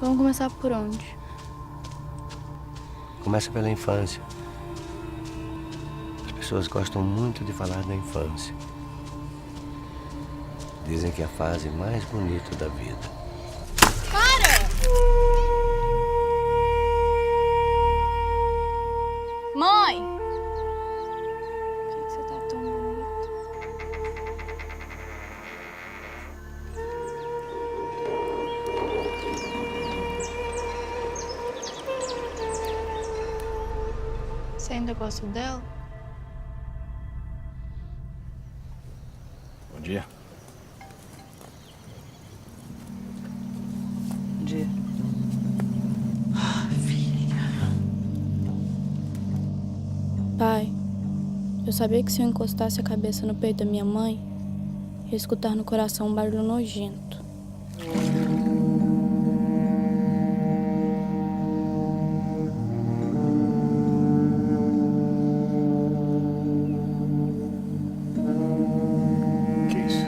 Vamos começar por onde? Começa pela infância. As pessoas gostam muito de falar da infância. Dizem que é a fase mais bonita da vida. Para! Mãe! Por que você tá tão bonita? Você ainda gosta dela? Bom dia. Bom dia. Pai, eu sabia que se eu encostasse a cabeça no peito da minha mãe, ia escutar no coração um barulho nojento. Que isso?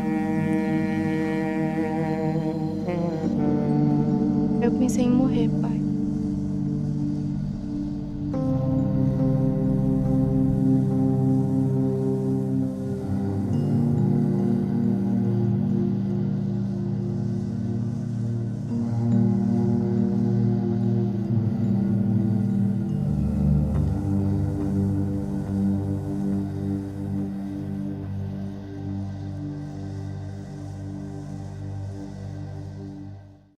Eu pensei em morrer, pai.